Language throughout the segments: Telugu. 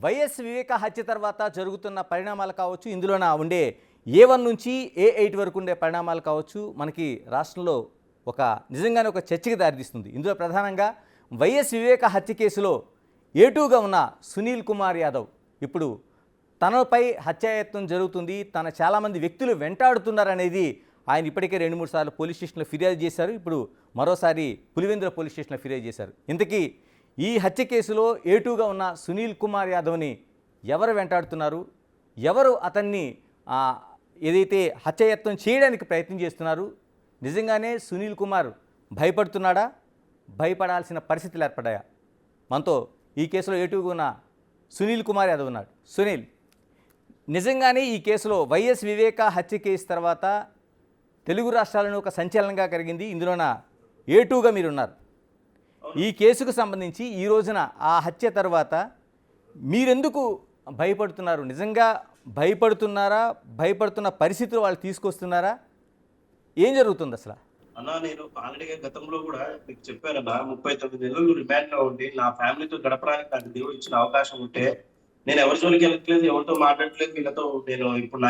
వైఎస్ వివేక హత్య తర్వాత జరుగుతున్న పరిణామాలు కావచ్చు, ఇందులోన ఉండే A1 నుంచి A8 వరకు ఉండే పరిణామాలు కావచ్చు, మనకి రాష్ట్రంలో నిజంగానే ఒక చర్చకి దారితీస్తుంది. ఇందులో ప్రధానంగా వైఎస్ వివేక హత్య కేసులో A2గా ఉన్న సునీల్ కుమార్ యాదవ్ ఇప్పుడు తనపై హత్యాయత్నం జరుగుతుంది, చాలామంది వ్యక్తులు వెంటాడుతున్నారనేది ఆయన ఇప్పటికే 2-3 సార్లు పోలీస్ స్టేషన్లో ఫిర్యాదు చేశారు. ఇప్పుడు మరోసారి పులివెందుల పోలీస్ స్టేషన్లో ఫిర్యాదు చేశారు. ఇంతకీ ఈ హత్య కేసులో A2గా ఉన్న సునీల్ కుమార్ యాదవ్ని ఎవరు వెంటాడుతున్నారు, ఎవరు అతన్ని ఏదైతే హత్యాయత్నం చేయడానికి ప్రయత్నం చేస్తున్నారు, నిజంగానే సునీల్ కుమార్ భయపడుతున్నాడా, భయపడాల్సిన పరిస్థితులు ఏర్పడ్డాయా? మనతో ఈ కేసులో A2గా ఉన్న సునీల్ కుమార్ యాదవ్ ఉన్నాడు. సునీల్, నిజంగానే ఈ కేసులో వైఎస్ వివేక హత్య కేసు తర్వాత తెలుగు రాష్ట్రాలను ఒక సంచలనంగా కలిగింది. ఇందులోన A2గా మీరున్నారు. ఈ కేసుకు సంబంధించి ఈ రోజున ఆ హత్య తర్వాత మీరెందుకు భయపడుతున్నారు? నిజంగా భయపడుతున్నారా? భయపడుతున్న పరిస్థితులు వాళ్ళు తీసుకొస్తున్నారా? ఏం జరుగుతుంది అసలు? అన్నా, నేను ఆల్రెడీగా గతంలో కూడా మీకు చెప్పానన్నా, 39 నెలలు రిమాండ్లో ఉండి నా ఫ్యామిలీతో గడపడానికి నాకు దేవుడు ఇచ్చిన అవకాశం ఉంటే నేను ఎవరి జోలికి వెళ్ళట్లేదు, ఎవరితో మాట్లాడట్లేదు. వీళ్ళతో నేను ఇప్పుడు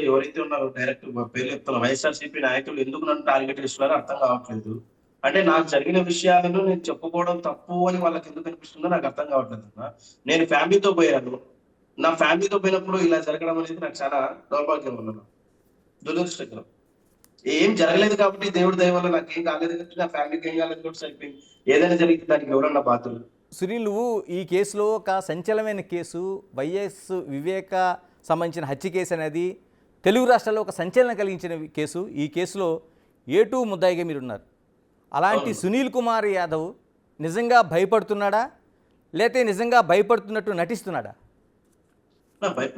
ఎవరైతే ఉన్నారో డైరెక్ట్ పేర్లు చెప్తున్నా, వైఎస్ఆర్సీపీ నాయకులు ఎందుకు నన్ను టార్గెట్ చేస్తున్నారో అర్థం కావట్లేదు. అంటే నాకు జరిగిన విషయాలను నేను చెప్పుకోవడం తప్పు అని వాళ్ళకి ఎందుకు అనిపిస్తుందో నాకు అర్థం కావట్లేదు అన్న. నేను ఫ్యామిలీతో పోయాను. నా ఫ్యామిలీతో పోయినప్పుడు ఇలా జరగడం అనేది నాకు చాలా దౌర్భాగ్యం ఉన్నాను, దురదృష్టకరం. ఏం జరగలేదు కాబట్టి దేవుడి దయ వల్ల నాకు ఏం కాలేదు కాబట్టి నా ఫ్యామిలీకి ఏం కాలేదు కూడా సరిపోయింది. ఏదైనా జరిగితే దానికి ఎవరన్నా బాధ్యులు. సునీల్, నువ్వు ఈ కేసులో ఒక సంచలనమైన కేసు, వైఎస్ వివేక సంబంధించిన హత్య కేసు అనేది తెలుగు రాష్ట్రాల్లో ఒక సంచలనం కలిగించిన కేసు. ఈ కేసులో A2 ముద్దాయిగా మీరున్నారు. అలాంటి సునీల్ కుమార్ యాదవ్ నిజంగా భయపడుతున్నాడా, లేతే నిజంగా భయపడుతున్నట్టు నటిస్తున్నాడా?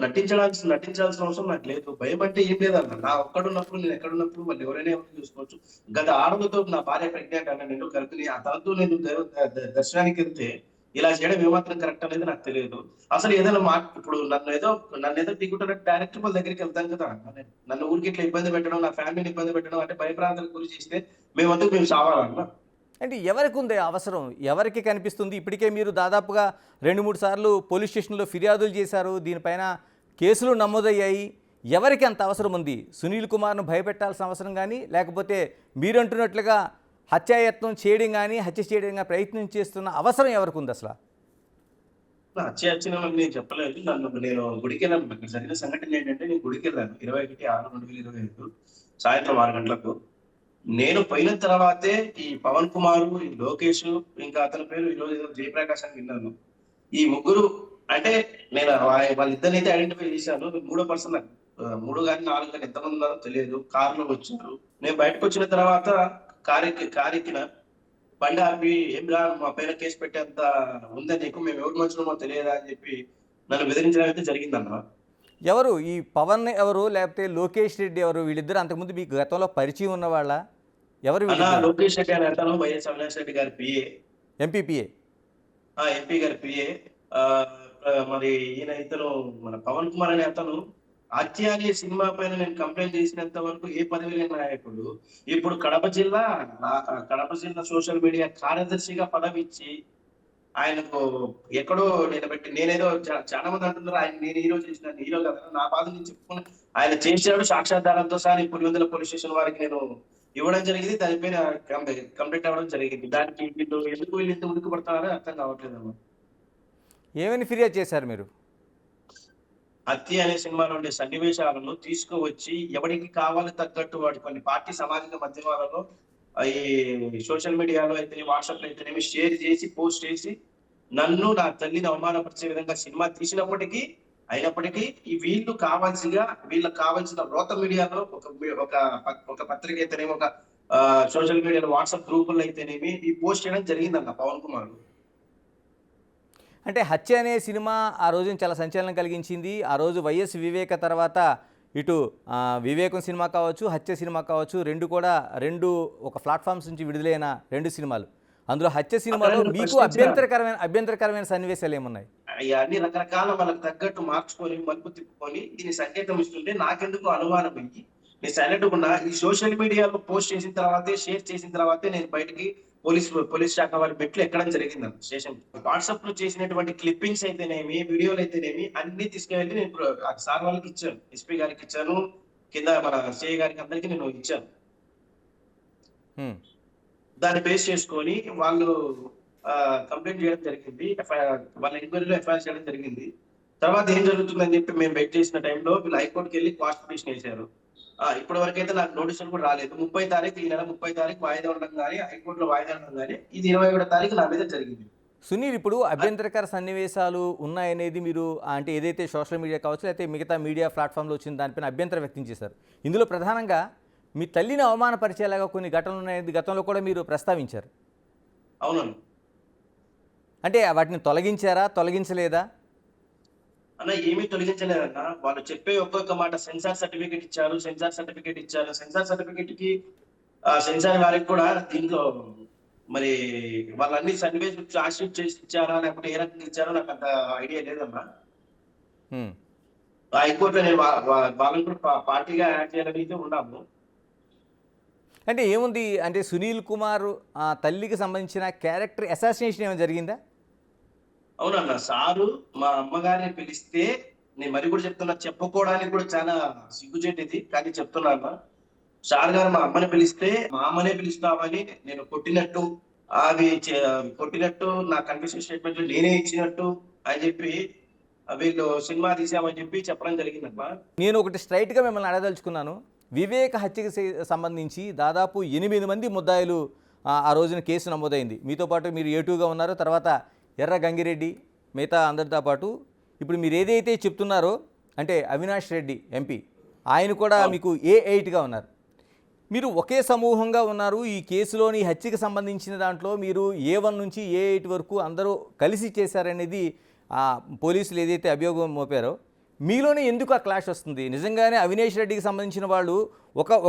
నటించాల్సిన అవసరం నాకు లేదు. భయం అంటే ఏం లేదన్న. నా ఒక్కడున్నప్పుడు, నేను ఎక్కడున్నప్పుడు మళ్ళీ ఎవరైనా చూసుకోవచ్చు. గత 6 నా భార్య ప్రెగ్నెంట్ అన్న, నేను గర్భిణి. ఆ తనతో నేను దర్శనానికి వెళ్తే ఇలా చేయడం ఏమాత్రం కరెక్ట్ అనేది నాకు తెలియదు. అసలు ఏదైనా ఇప్పుడు నన్ను ఏదో దిగుతున్నట్టు డైరెక్ట్ వాళ్ళ దగ్గరికి వెళ్తాను కదా. నన్ను ఊరికి ఇట్లా ఇబ్బంది పెట్టడం, నా ఫ్యామిలీని ఇబ్బంది పెట్టడం అంటే భయప్రాంతాలకు గురి చేస్తే మేము సావాలన్నా. అంటే ఎవరికి ఉంది అవసరం? ఎవరికి కనిపిస్తుంది? ఇప్పటికే మీరు దాదాపుగా 2-3 సార్లు పోలీస్ స్టేషన్లో ఫిర్యాదులు చేశారు, దీనిపైన కేసులు నమోదయ్యాయి. ఎవరికి అంత అవసరం ఉంది? సునీల్ కుమార్ను భయపెట్టాల్సిన అవసరం కానీ, లేకపోతే మీరంటున్నట్లుగా హత్యాయత్నం చేయడం కానీ, హత్య చేయడం కానీ ప్రయత్నం చేస్తున్న అవసరం ఎవరికి ఉంది అసలు? హత్య నేను చెప్పలేదు. నేను గుడికి వెళ్ళాను. ఇక్కడ జరిగిన సంఘటన ఏంటంటే, నేను గుడికి వెళ్ళాను 21/6/2025 సాయంత్రం 6 గంటలకు. నేను పోయిన తర్వాతే ఈ పవన్ కుమార్, ఈ లోకేష్, ఇంకా అతని పేరు ఈరోజు ఏదో జయప్రకాష్ అని విన్నాను. ఈ ముగ్గురు అంటే నేను వాళ్ళిద్దరిని అయితే ఐడెంటిఫై చేశాను. 3వ పర్సన్, 3 కానీ 4 కానీ ఎంతమంది ఉన్నారో తెలియదు. కారులో వచ్చారు. నేను బయటకు వచ్చిన తర్వాత కారెక్కిన బండి ఆపి, ఏం రా మా పైన కేసు పెట్టేంత ఉందా నీకు, మేము ఎవరి మనుషులమో తెలియదా అని చెప్పి నన్ను బెదిరించడం అయితే జరిగిందన్న. ఎవరు ఈ పవన్ ఎవరు, లేకపోతే లోకేష్ రెడ్డి ఎవరు? వీళ్ళిద్దరు అంతకుముందు మీకు గతంలో పరిచయం ఉన్న వాళ్ళ? ఎవరు? లోకేష్ రెడ్డి అనే అతను వైఎస్ అవినాష్ రెడ్డి గారి పిఏ, ఎంపీ గారి పిఏ. మరి ఇతను మన పవన్ కుమార్ అనే అతను హత్య అనే సినిమా పైన నేను కంప్లైంట్ చేసినంత వరకు ఏ పదవి లేని నాయకుడు ఇప్పుడు కడప జిల్లా సోషల్ మీడియా కార్యదర్శిగా పదవి ఇచ్చి ఆయనకు ఎక్కడో నిలబెట్టి, నేనేదో చాలా మంది అంటున్నారు ఆయన నేను హీరో చేసిన, హీరో కదా. నా బాధ నుంచి చెప్పుకుని ఆయన చేశాడు. సాక్షాధారంతో సహా పులివెందుల పోలీస్ స్టేషన్ వారికి నేను ఇవ్వడం జరిగింది. దానిపైన కంప్లైంట్ అవ్వడం జరిగింది. దానికి వీళ్ళు ఎందుకు ఉడికిపడతారో అర్థం కావట్లేదు. ఏమని ఫిర్యాదు చేశారు మీరు? హత్య అనే సినిమాలో ఉండే సన్నివేశాలను తీసుకువచ్చి ఎవరికి కావాలి తగ్గట్టు వాటి కొన్ని పార్టీ సామాజిక మాధ్యమాలలో, ఈ సోషల్ మీడియాలో అయితే, వాట్సాప్ లో అయితేనేమి షేర్ చేసి, పోస్ట్ చేసి నన్ను, నా తల్లిని అవమానపరిచే విధంగా సినిమా తీసినప్పటికీ అయినప్పటికీ వీళ్ళకి కావాల్సిన రోత మీడియాలో ఒక పత్రిక అయితేనేమి, ఒక సోషల్ మీడియాలో వాట్సాప్ గ్రూపుల్లో అయితేనేమి ఈ పోస్ట్ చేయడం జరిగిందన్న పవన్ కుమార్. అంటే హత్య అనే సినిమా ఆ రోజున చాలా సంచలనం కలిగించింది. ఆ రోజు వైఎస్ వివేక తర్వాత ఇటు వివేకం సినిమా కావచ్చు, హత్య సినిమా కావచ్చు, రెండు ఒక ప్లాట్ఫామ్స్ నుంచి విడుదలైన 2 సినిమాలు. అందులో హత్య సినిమాలో మీకు అభ్యంతరకరమైన సన్నివేశాలు ఏమున్నాయి? అన్ని రకరకాల వాళ్ళకి తగ్గట్టు మార్చుకొని మలుపు తిప్పుకొని దీన్ని సంకేతం ఇస్తుంటే నాకెందుకు అనుమానం అయ్యి నేను సైలెంట్ ఉన్నా. ఈ సోషల్ మీడియాలో పోస్ట్ చేసిన తర్వాతే, షేర్ చేసిన తర్వాతే నేను బయటికి పోలీస్ శాఖ వారి మెట్లు ఎక్కడం జరిగింది స్టేషన్. వాట్సాప్ లో చేసినటువంటి క్లిప్పింగ్స్ అయితేనేమి, వీడియోలు అయితేనేమి అన్ని తీసుకెళ్ళి నేను ఇప్పుడు ఆ సార్ వాళ్ళకి ఇచ్చాను. ఎస్పీ గారికి ఇచ్చాను, కింద మన సిఐ గారికి అందరికి నేను ఇచ్చాను. దాన్ని బేస్ చేసుకొని వాళ్ళు కంప్లైంట్ చేయడం జరిగింది. వాళ్ళ ఎంక్వైరీలో ఎఫ్ఐఆర్ చేయడం జరిగింది. తర్వాత ఏం జరుగుతుందని చెప్పి మేము వెయిట్ చేసిన టైంలో వీళ్ళు హైకోర్టుకి వెళ్ళి క్వాష్ పిటిషన్ వేశారు. ఇప్పటి వరకు అయితే నాకు నోటీసులు కూడా రాలేదు. 30 తారీఖు, ఈ నెల 30 తారీఖు వాయిదా ఉండడం కానీ, హైకోర్టులో వాయిదా ఉండడం కానీ, ఇది 21 తారీఖు నా మీద జరిగింది. సునీల్, ఇప్పుడు అభ్యంతరకర సన్నివేశాలు ఉన్నాయనేది మీరు అంటే ఏదైతే సోషల్ మీడియా కావచ్చు లేకపోతే మిగతా మీడియా ప్లాట్ఫామ్లో వచ్చిన దానిపైన అభ్యంతరం వ్యక్తం చేశారు. ఇందులో ప్రధానంగా మీ తల్లిని అవమానపరిచేలాగా కొన్ని ఘటనలు ఉన్నాయి, గతంలో కూడా మీరు ప్రస్తావించారు. అవునండి. అంటే వాటిని తొలగించారా, తొలగించలేదా? అన్న ఏమీ తొలగించలేదన్న. వాళ్ళు చెప్పే ఒక్కొక్క మాట సెన్సార్ సర్టిఫికేట్ ఇచ్చారు, సెన్సార్ సర్టిఫికేట్ ఇచ్చారు. సెన్సార్ సర్టిఫికేట్ కి సెన్సార్ వారికి కూడా దీంట్లో మరి వాళ్ళన్ని సర్టిఫికేట్ చార్జ్షీట్ చేసి ఇచ్చారా లేకపోతే ఏ రకంగా ఇచ్చారో నాకు అంత ఐడియా లేదమ్మా. హైకోర్టులో నేను వాళ్ళని కూడా పార్టీగా యాడ్ చేయాలని అయితే ఉన్నాము. అంటే ఏముంది అంటే సునీల్ కుమార్ తల్లికి సంబంధించిన క్యారెక్టర్ అసాసినేషన్ ఏమైనా జరిగిందా? అవునన్న, సారు మా అమ్మగారిని పిలిస్తే నేను మరి కూడా చెప్తున్నా, చెప్పుకోవడానికి కూడా చాలా సిగ్గుచేటిది కానీ చెప్తున్నా. సార్ గారు మా అమ్మని పిలిస్తే మా అమ్మనే పిలుస్తామని నేను కొట్టినట్టు, కొట్టినట్టు నా కన్ఫెషన్ స్టేట్మెంట్ నేనే ఇచ్చినట్టు అని చెప్పి వీళ్ళు సినిమా తీసామని చెప్పి చెప్పడం జరిగిందమ్మా. నేను ఒకటి స్ట్రైట్గా మిమ్మల్ని అడగదలుచుకున్నాను. వివేక హత్యకు సంబంధించి దాదాపు 8 మంది ముద్దాయిలు ఆ రోజున కేసు నమోదైంది. మీతో పాటు మీరు A2గా ఉన్నారు, తర్వాత ఎర్ర గంగిరెడ్డి, మిగతా అందరితో పాటు ఇప్పుడు మీరు ఏదైతే చెప్తున్నారో అంటే అవినాష్ రెడ్డి ఎంపీ, ఆయన కూడా మీకు A8గా ఉన్నారు. మీరు ఒకే సమూహంగా ఉన్నారు. ఈ కేసులోని హత్యకు సంబంధించిన దాంట్లో మీరు A1 నుంచి A8 వరకు అందరూ కలిసి చేశారనేది పోలీసులు ఏదైతే అభియోగం మోపారో మీలోనే ఎందుకు ఆ క్లాష్ వస్తుంది? నిజంగానే అవినాష్ రెడ్డికి సంబంధించిన వాళ్ళు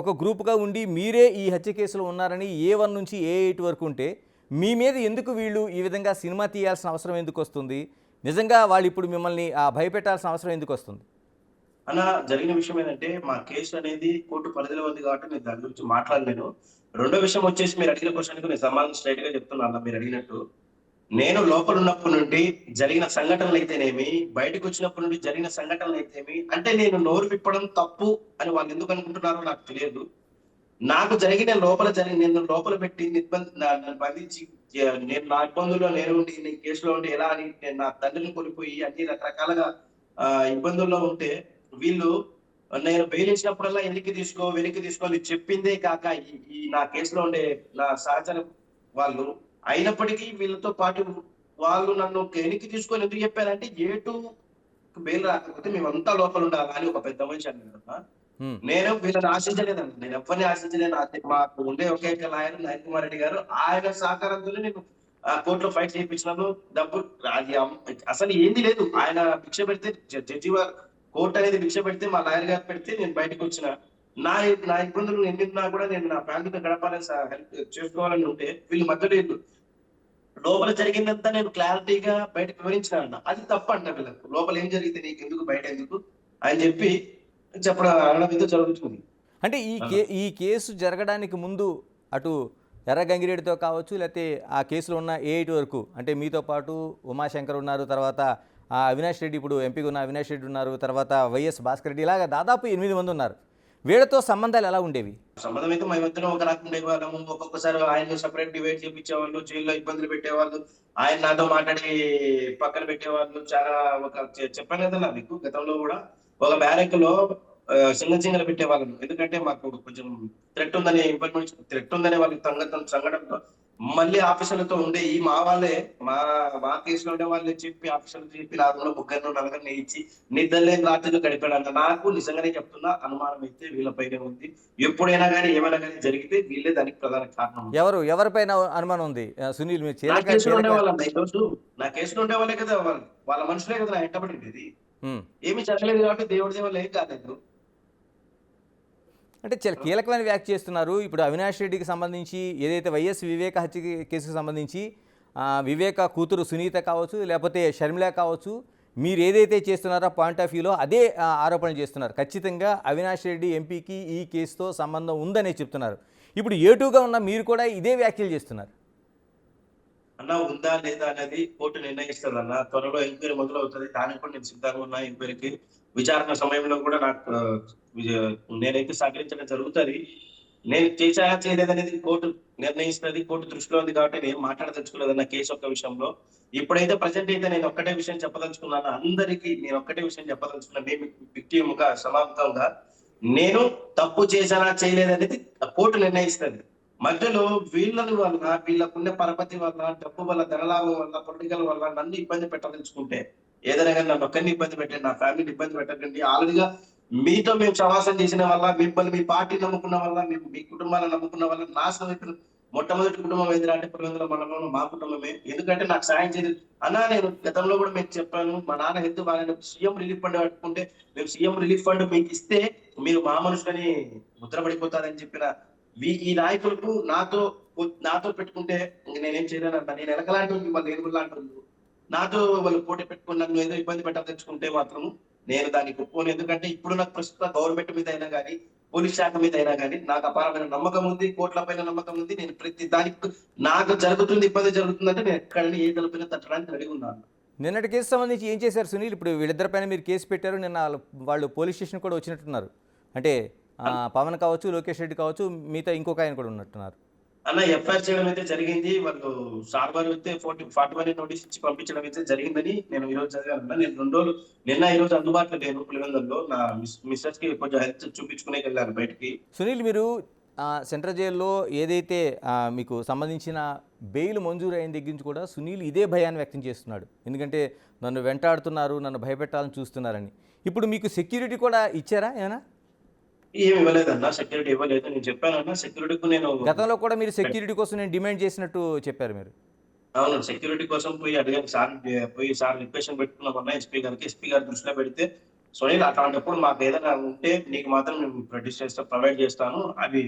ఒక గ్రూప్గా ఉండి మీరే ఈ హత్య కేసులో ఉన్నారని A1 నుంచి A8 వరకు ఉంటే మీ మీద ఎందుకు వీళ్ళు ఈ విధంగా సినిమా తీయాల్సిన అవసరం ఎందుకు వస్తుంది? నిజంగా వాళ్ళు ఇప్పుడు మిమ్మల్ని భయపెట్టాల్సిన అవసరం ఎందుకు వస్తుంది? అలా జరిగిన విషయం ఏంటంటే మా కేసు అనేది కోర్టు పరిధిలో ఉంది కాబట్టి నేను దాని గురించి మాట్లాడలేను. రెండో విషయం వచ్చేసి మీరు అడిగిన క్వశ్చన్కి నేను సమాధానం స్ట్రైట్ గా చెప్తున్నాను. మీరు అడిగినట్టు నేను లోపల ఉన్నప్పటి నుండి జరిగిన సంఘటనలు అయితేనేమి, బయటకు వచ్చినప్పటి నుండి జరిగిన సంఘటనలు అయితేనేమి, అంటే నేను నోరు విప్పడం తప్పు అని వాళ్ళు ఎందుకు అనుకుంటున్నారో నాకు తెలియదు. నాకు జరిగిన నేను లోపల పెట్టి నన్ను బంధించి నేను నా ఇబ్బందుల్లో నేను ఉండి నీ కేసులో ఉండి ఎలా అని నేను నా తండ్రిని కోల్పోయి అన్ని రకరకాలుగా ఇబ్బందుల్లో ఉంటే వీళ్ళు నేను బెయిల్ ఇచ్చినప్పుడల్లా వెనక్కి తీసుకో అని చెప్పిందే కాక ఈ నా కేసులో ఉండే నా సహచర వాళ్ళు అయినప్పటికీ వీళ్ళతో పాటు వాళ్ళు నన్ను వెనక్కి తీసుకొని ఎందుకు చెప్పారంటే A2 బెయిల్ రాకపోతే మేమంతా లోపల ఉండాలి అని ఒక పెద్ద మనిషి అన్నారు. నేను వీళ్ళని ఆశించలేదండి. నేను ఎవరిని ఆశించలేదు. మాకు ఉండే ఒకే లాయర్ నయన్ కుమార్ రెడ్డి గారు, ఆయన సహకారంతోనే నేను కోర్టులో ఫైట్ చేయించినాను. డబ్బు అది అసలు ఏంది లేదు. ఆయన భిక్ష పెడితే జడ్జి కోర్టు అనేది భిక్ష పెడితే మా లాయర్ గారు పెడితే నేను బయటకు వచ్చిన నా ఇబ్బందులు ఎన్నిన్నా కూడా నేను నా ఫ్యామిలీతో గడపాలని హెల్ప్ చేసుకోవాలని ఉంటే వీళ్ళు మధ్యలో లోపల జరిగిందంతా నేను క్లారిటీగా బయటకు వివరించిన అది తప్పు అంట. వీళ్ళకు లోపల ఏం జరిగితే నీకు ఎందుకు బయట ఎందుకు అని చెప్పి చెప్పడం అనడం అయితే జరుగుతుంది. అంటే ఈ కేసు జరగడానికి ముందు అటు ఎర్ర గంగిరెడ్డితో కావచ్చు లేకపోతే ఆ కేసులో ఉన్న A8 వరకు అంటే మీతో పాటు ఉమాశంకర్ ఉన్నారు, తర్వాత అవినాష్ రెడ్డి ఇప్పుడు ఎంపీగా ఉన్న అవినాష్ రెడ్డి ఉన్నారు, తర్వాత వైఎస్ భాస్కర్ రెడ్డి, ఇలాగా దాదాపు 8 మంది ఉన్నారు. వీళ్ళతో సంబంధాలు ఎలా ఉండేవి? సంబంధం అయితే మేమిద్దరం ఒక రకం ఉండేవాళ్ళము. ఒక్కొక్కసారి ఆయన సపరేట్ డివైడ్ చేయించేవాళ్ళు, జైల్లో ఇబ్బందులు పెట్టేవాళ్ళు, ఆయన నాతో మాట్లాడి పక్కన పెట్టేవాళ్ళు. చాలా చెప్పాను కదా మీకు గతంలో కూడా ఒక బ్యారెక్ లో సింగల్ పెట్టేవాళ్ళం. ఎందుకంటే మాకు కొంచెం థ్రెట్ ఉందని ఇన్ఫర్మేషన్, థ్రెట్ ఉందని వాళ్ళకి సంఘటనలో మళ్ళీ ఆఫీసర్లతో ఉండే మా వాళ్ళే మా కేసులో ఉండే వాళ్ళే చెప్పి ఆఫీసర్లు చెప్పి నా రూమ్ లో 3-4 ఇచ్చి నిద్రలేని రాత్రులు గడిపాడు. నాకు నిజంగానే చెప్తున్నా అనుమానం అయితే వీళ్ళపైనే ఉంది. ఎప్పుడైనా కానీ ఏమైనా కానీ జరిగితే వీళ్ళే దానికి ప్రధాన కారణం. ఎవరిపైన అనుమానం ఉంది? సునీల్, నా కేసులో ఉండే వాళ్ళ ఈరోజు నా కేసులో ఉండే వాళ్ళే కదా, వాళ్ళ మనుషులే కదా నా ఎంటబడింది. ఏమి జరగలేదు కాబట్టి దేవుడి దేవాళ్ళు ఏం కాలేదు. అంటే చాలా కీలకమైన వ్యాఖ్య చేస్తున్నారు. ఇప్పుడు అవినాష్ రెడ్డికి సంబంధించి ఏదైతే వైఎస్ వివేక హత్య కేసుకు సంబంధించి వివేక కూతురు సునీత కావచ్చు లేకపోతే షర్మిల కావచ్చు, మీరు ఏదైతే చేస్తున్నారో పాయింట్ ఆఫ్ వ్యూలో అదే ఆరోపణలు చేస్తున్నారు. ఖచ్చితంగా అవినాష్ రెడ్డి ఎంపీకి ఈ కేసుతో సంబంధం ఉందనే చెప్తున్నారు. ఇప్పుడు A2గా ఉన్న మీరు కూడా ఇదే వ్యాఖ్యలు చేస్తున్నారు. అన్న ఉందా లేదా అనేది కోర్టు నిర్ణయిస్తుంది అన్న. త్వరలో ఎంక్వైరీ మొదలవుతుంది. దానికి కూడా నేను సిద్ధంగా ఉన్నా. ఎంక్వైరీకి విచారణ సమయంలో కూడా నాకు నేనైతే సహకరించడం జరుగుతుంది. నేను చేశానా చేయలేదనేది కోర్టు నిర్ణయిస్తుంది. కోర్టు దృష్టిలో ఉంది కాబట్టి నేను మాట్లాడదలుచుకోలేదన్న కేసు ఒక్క విషయంలో. ఇప్పుడైతే ప్రజెంట్ అయితే నేను ఒక్కటే విషయం చెప్పదలుచుకున్నాను. అందరికీ నేను ఒక్కటే విషయం చెప్పదలుచుకున్నాను. మేము విక్టిమ్‌గా సమాప్తంగా నేను తప్పు చేశానా చేయలేదనేది కోర్టు నిర్ణయిస్తుంది. మధ్యలో వీళ్ళని వల్ల, వీళ్ళకున్న పరపతి వల్ల, డబ్బు వల్ల, ధనలాభం వల్ల, పొలిటికల్ వల్ల నన్ను ఇబ్బంది పెట్టదలుచుకుంటే ఏదైనా కానీ నన్ను ఒక్కరిని ఇబ్బంది పెట్టండి, నా ఫ్యామిలీని ఇబ్బంది పెట్టకండి. ఆల్రెడీగా మీతో మేము సమాసం చేసిన వల్ల, మిమ్మల్ని మీ పార్టీ నమ్ముకున్న వల్ల, మీ కుటుంబాలను నమ్ముకున్న వల్ల నాశనం అయిపోయిన మొట్టమొదటి కుటుంబం ఏదిరా అంటే పులివెందుల మండలంలో మా కుటుంబమే. ఎందుకంటే నాకు సాయం చేయలేదు అన్నా. నేను గతంలో కూడా మీకు చెప్పాను, మా నాన్న హెల్త్ బాగాలేనప్పుడు సీఎం రిలీఫ్ ఫండ్ కట్టుకుంటే మేము సీఎం రిలీఫ్ ఫండ్ మీకు ఇస్తే మీరు మా మనుషులని ముద్రపడిపోతారని చెప్పిన ఈ నాయకులకు నాతో పెట్టుకుంటే నేనేం చేయలేనన్నా. నేను ఎలకలాంటి వాళ్ళు ఏనుగులాంటి నాతో వాళ్ళు పోటీ పెట్టుకుని నన్ను ఏదో ఇబ్బంది పెట్టదలుచుకుంటే మాత్రం నేను దానికి ఒప్పుకోను. ఎందుకంటే ఇప్పుడు నాకు ప్రస్తుత గవర్నమెంట్ మీద అయినా కానీ, పోలీస్ శాఖ మీద అయినా కానీ నాకు అపారమైన నమ్మకం ఉంది, కోట్ల పైన నమ్మకం ఉంది. నేను ప్రతి దానికి నాకు జరుగుతుంది ఇబ్బంది జరుగుతుందంటే నేను ఎక్కడైనా ఏ తలపైన తట్టడానికి రెడీ ఉన్నాను. నిన్నటి కేసు సంబంధించి ఏం చేశారు సునీల్? ఇప్పుడు వీళ్ళిద్దరిపైన మీరు కేసు పెట్టారు. నిన్న వాళ్ళు పోలీస్ స్టేషన్ కూడా వచ్చినట్టున్నారు. అంటే పవన్ కావచ్చు, లోకేష్ రెడ్డి కావచ్చు, మిగతా ఇంకొక ఆయన కూడా ఉన్నట్టున్నారు. అన్న ఎఫ్ఐఆర్ చేయడం అయితే జరిగింది. వాళ్ళు సార్ వారు అయితే 41 నోటీస్ ఇచ్చి పంపించడం అయితే జరిగిందని నేను ఈ రోజు చదివాను. నేను 2 రోజులు నిన్న ఈ రోజు అందుబాటులో లేను పులివెందులలో. నా మిస్సెస్ కి కొంచెం హెల్త్ చూపించుకునే వెళ్ళాను బయటికి. సునీల్, మీరు సెంట్రల్ జైల్లో ఏదైతే మీకు సంబంధించిన బెయిల్ మంజూరు అయిన దగ్గర నుంచి కూడా సునీల్ ఇదే భయాన్ని వ్యక్తం చేస్తున్నాడు. ఎందుకంటే నన్ను వెంటాడుతున్నారు, నన్ను భయపెట్టాలని చూస్తున్నారని. ఇప్పుడు మీకు సెక్యూరిటీ కూడా ఇచ్చారా ఏమైనా? ఏమి ఇవ్వలేదన్న, సెక్యూరిటీ ఇవ్వలేదు. నేను చెప్పానన్నా సెక్యూరిటీకి నేను గతంలో కూడా మీరు సెక్యూరిటీ కోసం నేను డిమాండ్ చేసినట్టు చెప్పారు మీరు. అవును, సెక్యూరిటీ కోసం పోయి అడిగాను సార్, పోయి సార్ రిక్వెషన్ పెట్టుకున్నామన్నా ఎస్పీ గారికి. ఎస్పీ గారి దృష్టిలో పెడితే సునీల్ అట్లాంటప్పుడు మాకు ఏదైనా ఉంటే నీకు మాత్రం నేను ప్రొవైడ్ చేస్తాను. అవి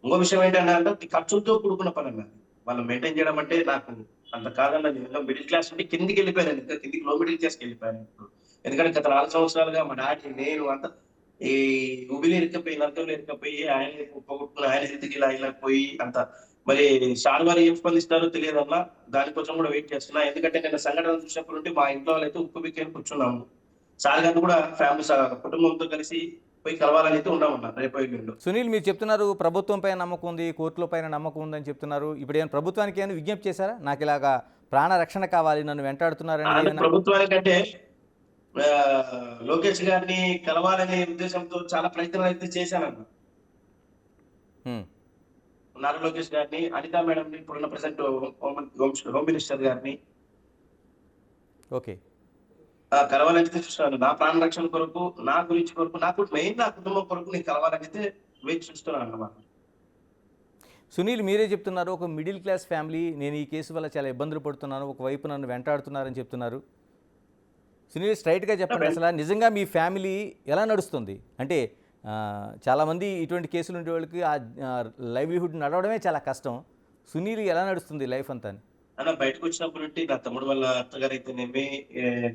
ఇంకో విషయం ఏంటంటే ఖర్చులతో కూడుకున్న పని అన్నది. వాళ్ళు మెయింటైన్ చేయడం అంటే నాకు అంత కాదన్న. నేను మిడిల్ క్లాస్ నుండి కిందికి వెళ్ళిపోయాను, ఇంకా కిందికి లో మిడిల్ క్లాస్కి వెళ్ళిపోయాను. ఎందుకంటే గత 4 సంవత్సరాలుగా మా డాడీ నేను అంతా ఈ ఉబిలి ఇరుకపోయి, నరకంలో ఇరుకపోయి ఆయన పోగొట్టుకుని ఆయన హెల్త్కి ఇలా పోయి అంత మరి సార్ వారు ఏం స్పందిస్తారో తెలియదన్నా. దానికోసం కూడా వెయిట్ చేస్తున్నా. ఎందుకంటే నేను సంఘటన చూసినప్పుడు నుండి మా ఇంట్లో అయితే ఉప్పు బిక్కేని కూర్చున్నాము. సార్ గారు కూడా ఫ్యామిలీ కుటుంబంతో కలిసి పోయి కలవాలని అయితే ఉన్నామన్నా రేపు ఎల్లుండి. సునీల్, మీరు చెప్తున్నారు ప్రభుత్వం పైన నమ్మకం ఉంది, కోర్టుల పైన నమ్మకం ఉందని చెప్తున్నారు. ఇప్పుడు ఏమైనా ప్రభుత్వానికి ఏమైనా విజ్ఞప్తి చేశారా? నాకు ఇలాగా ప్రాణ రక్షణ కావాలి, నన్ను వెంటాడుతున్నారని. ప్రభుత్వానికంటే లోకేష్ గారిని కలవాలనే ఉద్దేశంతో చాలా ప్రయత్నాలు అయితే చేశానన్న. నారా లోకేష్ గారిని, అనితా మేడం, ఇప్పుడున్న ప్రెసెంట్ హోమ్ మినిస్టర్ గారిని కలవాలని చూస్తున్నాను. నా ప్రాణ రక్షణ కొరకు, నా గురించి కొరకు, నాకు మెయిన్ నా కుటుంబం కొరకు నేను కలవాలని అయితే వేచి చూస్తున్నాను అన్నమాట. సునీల్, మీరే చెప్తున్నారు ఒక మిడిల్ క్లాస్ ఫ్యామిలీ, నేను ఈ కేసు వల్ల చాలా ఇబ్బందులు పడుతున్నాను, ఒకవైపు నన్ను వెంటాడుతున్నారని చెప్తున్నారు. సునీల్, స్ట్రైట్గా చెప్పండి, అసలు నిజంగా మీ ఫ్యామిలీ ఎలా నడుస్తుంది? అంటే చాలామంది ఇటువంటి కేసులు ఉండే వాళ్ళకి ఆ లైవ్లీహుడ్ నడవడమే చాలా కష్టం. సునీల్ ఎలా నడుస్తుంది లైఫ్ అంతా? అలా బయటకు వచ్చినప్పుడు నుండి నా తమ్ముడు వాళ్ళ అత్తగారు అయితేనేమి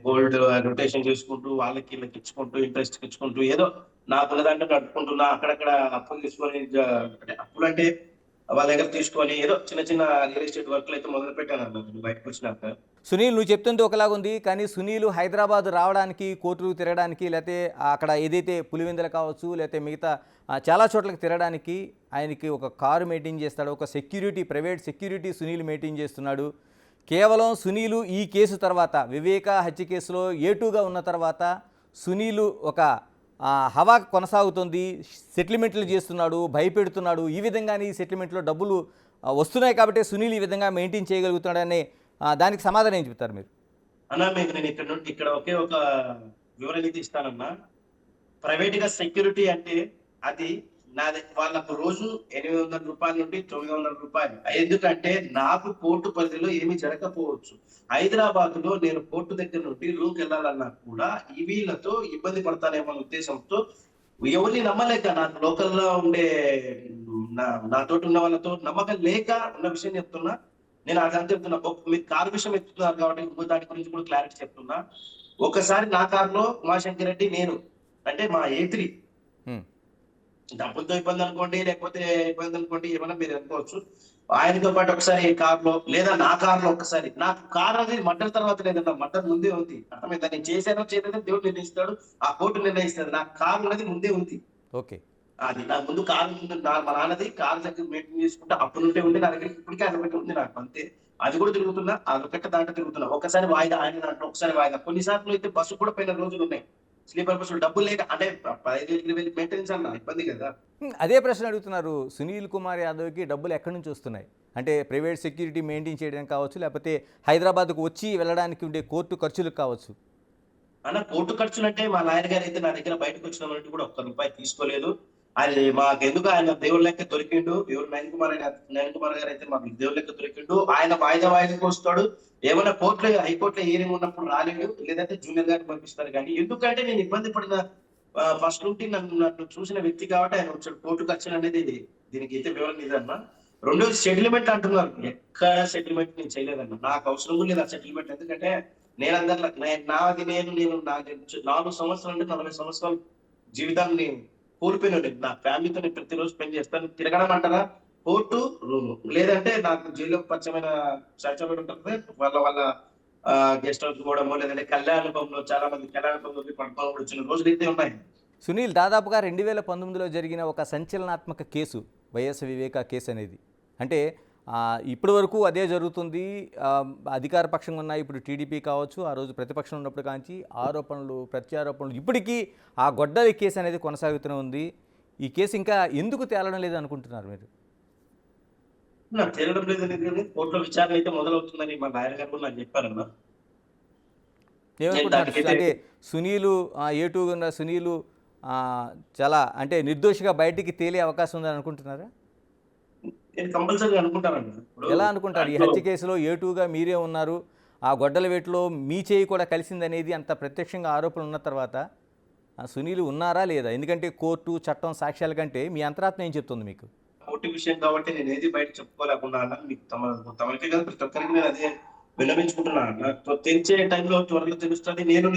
గోల్డ్ రొటేషన్ చేసుకుంటూ, వాళ్ళకి వీళ్ళకి ఇచ్చుకుంటూ, ఇంట్రెస్ట్ ఇచ్చుకుంటూ, ఏదో నాకున్న దాంట్లో నడుపుకుంటున్నా. అక్కడక్కడ అప్పులు తీసుకొని, అప్పులు అంటే వాళ్ళ దగ్గర తీసుకొని ఏదో చిన్న చిన్న రియల్ ఎస్టేట్ వర్క్లు అయితే మొదలు పెట్టాను అన్నమాట బయటకు వచ్చినాక. సునీల్, నువ్వు చెప్తుంటే ఒకలాగా ఉంది, కానీ సునీల్ హైదరాబాద్ రావడానికి, కోర్టులు తిరగడానికి, లేకపోతే అక్కడ ఏదైతే పులివెందులు కావచ్చు, లేకపోతే మిగతా చాలా చోట్లకి తిరగడానికి ఆయనకి ఒక కారు మెయింటైన్ చేస్తాడు, ఒక security, private security Sunil maintain చేస్తున్నాడు. కేవలం సునీల్ ఈ కేసు తర్వాత, వివేక హత్య కేసులో A2గా ఉన్న తర్వాత సునీల్ ఒక హవా కొనసాగుతుంది, సెటిల్మెంట్లు చేస్తున్నాడు, భయపెడుతున్నాడు. ఈ విధంగానే ఈ సెటిల్మెంట్లో డబ్బులు వస్తున్నాయి కాబట్టి సునీల్ ఈ విధంగా మెయింటైన్ చేయగలుగుతున్నాడనే దానికి సమాధానం ఏం చెప్తారు మీరు? అన్నా, మీకు నేను ఇక్కడ ఒకే ఒక వివరణ అయితే ఇస్తానన్నా. ప్రైవేట్ గా సెక్యూరిటీ అంటే అది నాది వాళ్ళకు రోజు 800 రూపాయల నుండి 900 రూపాయలు. ఎందుకంటే నాకు కోర్టు పరిధిలో ఏమి జరగకపోవచ్చు. హైదరాబాద్ లో నేను కోర్టు దగ్గర నుండి రూమ్కి వెళ్ళాలన్నా కూడా వీళ్ళతో ఇబ్బంది పడతానేమో ఉద్దేశంతో ఎవరిని నమ్మలేక, నాకు లోకల్లో ఉండే నాతోటి ఉన్న వాళ్ళతో నమ్మకం లేక ఉన్న విషయం చెప్తున్నా. నేను అదని చెప్తున్నా. మీరు కారు విషయం ఎత్తుతున్నారు కాబట్టి ఇంకో దాని గురించి కూడా క్లారిటీ చెప్తున్నా. ఒకసారి నా కారులో ఉమాశంకర్ రెడ్డి, నేను అంటే మా A3 డబ్బులతో ఇబ్బంది అనుకోండి, లేకపోతే ఇబ్బంది అనుకోండి, ఏమన్నా మీరు అనుకోవచ్చు. ఆయనతో పాటు ఒకసారి కార్లో లేదా నా కార్లో ఒకసారి, నాకు కార్ అనేది మర్డర్ తర్వాత లేదన్నా, మర్డర్ ముందే ఉంది. అర్థమైందా? నేను చేశానో చేయలేదో దేవుడు నిర్ణయిస్తాడు, ఆ కోర్టు నిర్ణయిస్తుంది. నాకు కార్ అనేది ముందే ఉంది. ఓకే. అది నా ముందు కారు ఉంటుంది. మా నాన్నది కారు దగ్గర మెయింటైన్ చేసుకుంటే అప్పుడు నుండే ఉంది నా దగ్గర, ఇప్పటికే అదొకటి ఉంది నాకు అంతే. అది కూడా తిరుగుతున్నా, అదొకటి దాంట్లో తిరుగుతున్నా. ఒకసారి వాయిదా ఆయన దాంట్లో, ఒకసారి వాయిదా. కొన్నిసార్లు అయితే బస్సు కూడా పోయిన రోజులు ఉన్నాయి. స్లీపర్ బస్సులు డబ్బులు లేక, అంటే 15,000 మెయింటెనెన్స్ అన్న ఇబ్బంది కదా. అదే ప్రశ్న అడుగుతున్నారు. సునీల్ కుమార్ యాదవ్కి డబ్బులు ఎక్కడి నుంచి వస్తున్నాయి? అంటే ప్రైవేట్ సెక్యూరిటీ మెయింటైన్ చేయడానికి కావచ్చు, లేకపోతే హైదరాబాద్కు వచ్చి వెళ్ళడానికి ఉండే కోర్టు ఖర్చులకు కావచ్చు. అన్న కోర్టు ఖర్చులు అంటే మా నాయన గారు అయితే నా దగ్గర బయటకు వచ్చిన కూడా ఒక్క రూపాయి తీసుకోలేదు. ఆయన మాకెందుకు, ఆయన దేవుళ్ళ లెక్క దొరికిండు. ఎవరు నయన్ కుమార్ గారు అయితే మాకు దేవుళ్ళ లెక్క దొరికిండు. ఆయన వాయిదాకి వస్తాడు. ఏమైనా కోర్టులో హైకోర్టులో హీరింగ్ ఉన్నప్పుడు రాలేడు, లేదంటే జూనియర్ గారిని పంపిస్తారు. కానీ ఎందుకంటే నేను ఇబ్బంది పడిన ఫస్ట్ నుండి నన్ను చూసిన వ్యక్తి కాబట్టి ఆయన వచ్చాడు. కోర్టు ఖర్చులు అనేది దీనికి అయితే వివరణ ఇదన్నా. రెండోది సెటిల్మెంట్ అంటున్నారు. ఎక్కడ సెటిల్మెంట్ నేను చేయలేదన్నా. నాకు అవసరం లేదు ఆ సెటిల్మెంట్. ఎందుకంటే నేను అందరిలో నాది నేను 4 సంవత్సరాలు అంటే 40 సంవత్సరాలు జీవితాన్ని కోల్పోయినాడు. నా ఫ్యామిలీతో నేను ప్రతిరోజు స్పెండ్ చేస్తాను. తిరగడం అంటారా, కోర్టు రూమ్, లేదంటే నాకు జైల్లో పరిచయమైన సహచరులు ఉంటుంది, వాళ్ళ గెస్ట్ హౌస్ పోవడమో, లేదంటే కళ్యాణంలో చాలా మంది కళ్యాణంలో పడుకోవడం కూడా వచ్చిన రోజులు అయితే ఉన్నాయి. సునీల్, దాదాపుగా 2019లో జరిగిన ఒక సంచలనాత్మక కేసు వైఎస్ వివేక కేసు అనేది. అంటే ఇప్పటి వరకు అదే జరుగుతుంది. అధికార పక్షంగా ఉన్న ఇప్పుడు టీడీపీ కావచ్చు, ఆ రోజు ప్రతిపక్షం ఉన్నప్పుడు కాంచి ఆరోపణలు ప్రత్యారోపణలు, ఇప్పటికీ ఆ గొడ్డలి కేసు అనేది కొనసాగుతూనే ఉంది. ఈ కేసు ఇంకా ఎందుకు తేలడం లేదు అనుకుంటున్నారు మీరు? నాకు తేలడం లేదని కానీ కోర్టులో విచారణ అయితే మొదలవుతుందని మా నాయన గారు నాకు చెప్పారన్నా. ఏమనుకుంటున్నారు? అంటే సునీలు ఏటూగా ఉన్న సునీలు చాలా అంటే నిర్దోషిగా బయటికి తేలే అవకాశం ఉందని అనుకుంటున్నారా? నేను కంపల్సరీ అనుకుంటానండి. ఎలా అనుకుంటారు? ఈ హత్య కేసులో ఏటూగా మీరే ఉన్నారు, ఆ గొడ్డల వేటలో మీ చేయి కూడా కలిసిందనేది అంత ప్రత్యక్షంగా ఆరోపణలు ఉన్న తర్వాత సునీలు ఉన్నారా లేదా? ఎందుకంటే కోర్టు చట్టం సాక్ష్యాల కంటే మీ అంతరాత్మ ఏం చెప్తుంది మీకు? కోర్టు విషయం కాబట్టి నేను ఏది బయట చెప్పుకోలేకుండా మీకు తమకే కదా ప్రతి ఒక్కరికి నేను అదే విన్నవించుకుంటున్నాను. నాకు తెలిసే టైంలో త్వరలో తెలుస్తుంది. నేను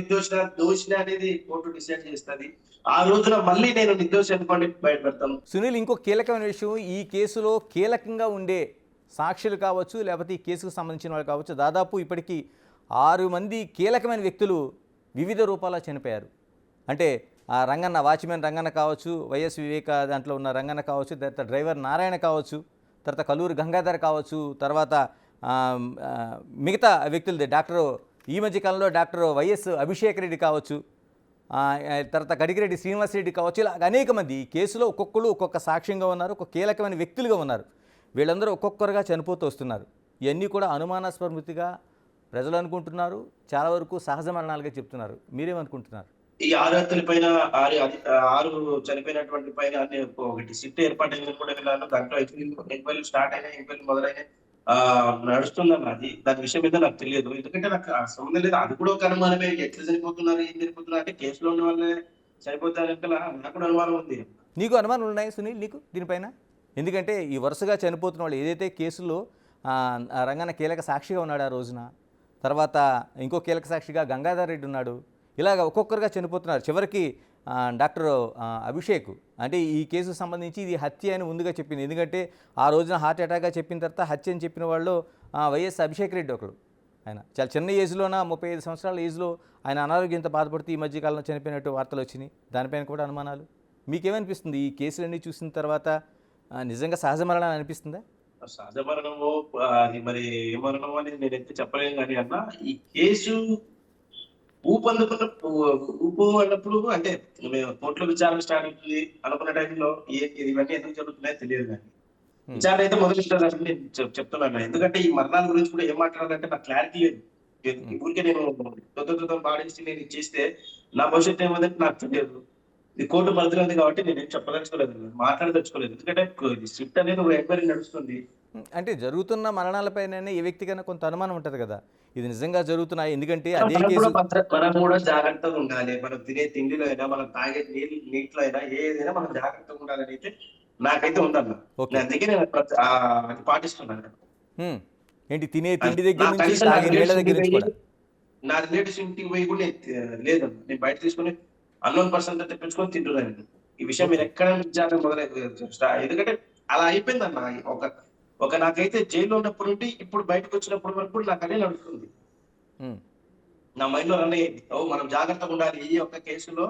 దోషిన అనేది కోర్టు డిసైడ్ చేస్తుంది. ఆ రోజున మళ్ళీ నేను నిర్దోషి అనుకోండి బయటపెడతాను. సునీల్, ఇంకో కీలకమైన విషయం, ఈ కేసులో కీలకంగా ఉండే సాక్షులు కావచ్చు, లేకపోతే ఈ కేసుకు సంబంధించిన వాళ్ళు కావచ్చు, దాదాపు ఇప్పటికీ 6 మంది కీలకమైన వ్యక్తులు వివిధ రూపాల్లో చనిపోయారు. అంటే ఆ రంగన్న, వాచ్మెన్ రంగన్న కావచ్చు, వైఎస్ వివేక దాంట్లో ఉన్న రంగన్న కావచ్చు, తర్వాత డ్రైవర్ నారాయణ కావచ్చు, తర్వాత కల్లూరు గంగాధర్ కావచ్చు, తర్వాత మిగతా వ్యక్తులది డాక్టర్, ఈ మధ్యకాలంలో డాక్టర్ వైఎస్ అభిషేక్ రెడ్డి కావచ్చు, తర్వాత గడిగిరెడ్డి శ్రీనివాసరెడ్డి కావచ్చు, ఇలా అనేక మంది ఈ కేసులో ఒక్కొక్కరు ఒక్కొక్క సాక్ష్యంగా ఉన్నారు, ఒక కీలకమైన వ్యక్తులుగా ఉన్నారు. వీళ్ళందరూ ఒక్కొక్కరుగా చనిపోతూ వస్తున్నారు. ఇవన్నీ కూడా అనుమానాస్పదగా ప్రజలు అనుకుంటున్నారు, చాలా వరకు సహజ మరణాలుగా చెప్తున్నారు. మీరేమనుకుంటున్నారు? ఈ 6 హత్యల పైన 6 చనిపోయినటువంటి పైన ఒకటి సిట్ ఏర్పాటైందని కూడా విన్నాను. దాంట్లో ఎంక్వైరీ స్టార్ట్ అయినాయి, ఎంక్వైరీ మొదలైనాయి, నడుస్తుందన్న. అది దాని విషయం మీద నాకు తెలియదు. ఎందుకంటే నాకు సంబంధం లేదు. అది కూడా ఒక అనుమానమే. ఎట్లా చనిపోతున్నారు, ఏం చనిపోతున్నారు అంటే కేసులో ఉన్న వాళ్ళే చనిపోతారంటే నాకు కూడా అనుమానం ఉంది. నీకు అనుమానాలు ఉన్నాయి సునీల్ నీకు దీనిపైన? ఎందుకంటే ఈ వరుసగా చనిపోతున్న వాళ్ళు ఏదైతే కేసులో రంగన్న కీలక సాక్షిగా ఉన్నాడు ఆ రోజున, తర్వాత ఇంకో కీలక సాక్షిగా గంగాధర్ రెడ్డి ఉన్నాడు, ఇలాగ ఒక్కొక్కరుగా చనిపోతున్నారు. చివరికి డాక్టర్ అభిషేక్, అంటే ఈ కేసుకు సంబంధించి ఇది హత్య అని ముందుగా చెప్పింది. ఎందుకంటే ఆ రోజున హార్ట్ అటాక్గా చెప్పిన తర్వాత హత్య అని చెప్పిన వాళ్ళు వైఎస్ అభిషేక్ రెడ్డి ఒకడు. ఆయన చాలా చిన్న ఏజ్లోన 35 సంవత్సరాల ఏజ్లో ఆయన అనారోగ్యంతో బాధపడుతూ ఈ మధ్యకాలంలో చనిపోయినట్టు వార్తలు వచ్చినాయి. దానిపైన కూడా అనుమానాలు. మీకేమనిపిస్తుంది ఈ కేసులన్నీ చూసిన తర్వాత? నిజంగా సహజ మరణం అనిపిస్తుందా? సహజ మరణమో అది మరి ఏ మరణమో అనేది నేనైతే చెప్పలేను. కానీ అన్న ఈ కేసు ఊపు అన్నప్పుడు అంటే మేము కోర్టులో విచారణ స్టార్ట్ అవుతుంది అనుకున్న టైంలో ఇవన్నీ ఎందుకు జరుగుతున్నాయో తెలియదు. కానీ విచారణ అయితే మొదలెట్టాలని నేను చెప్తున్నాను. ఎందుకంటే ఈ మరణాల గురించి కూడా ఏం మాట్లాడాలంటే నాకు క్లారిటీ లేదు. ఊరికే నేను పాటించి నేను చేస్తే నా భవిష్యత్తు ఏమంటే నాకు తెలియదు. ఇది కోర్టు పరిధిలో ఉంది కాబట్టి నేనేం చెప్పదలుచుకోలేదు, మాట్లాడదలుచుకోలేదు. ఎందుకంటే స్క్రిప్ట్ అనేది ఒక ఎంక్వైరీ నడుస్తుంది. అంటే జరుగుతున్న మరణాలపైన ఏ వ్యక్తికైనా కొంత అనుమానం ఉంటుంది కదా, ఇది నిజంగా జరుగుతున్నాయి. ఎందుకంటే అదే కేసు మనం కూడా జాగ్రత్తగా ఉండాలి. మనం తినే తిండిలో అయినా, మనం తాగే నీటిలో అయినా, ఏదైనా మనం జాగ్రత్తగా ఉండాలని అయితే నాకైతే ఉందన్న. అందుకే నేను అది పాటిస్తున్నాను. ఏంటి, తినే తిండి దగ్గర నుంచి తాగే నీళ్ళ దగ్గర నుంచి కూడా? నా రిలేటివ్స్ ఇంటికి పోయి కూడా లేదన్న. నేను బయట తీసుకుని అన్నోన్ పర్సన్ తో తెప్పించుకొని తింటున్నాను. ఈ విషయం మీరు ఎక్కడ విచారణ మొదలై, ఎందుకంటే అలా అయిపోయిందన్న. ఒక నాకైతే జైల్లో ఉన్నప్పటి నుండి ఇప్పుడు బయటకు వచ్చినప్పటి వరకు కూడా నాకు అదే నడుస్తుంది. ఉమ్, నా మైండ్ లో రన్ అయ్యేది. ఓ మనం జాగ్రత్తగా ఉండాలి. ఈ ఒక్క కేసులో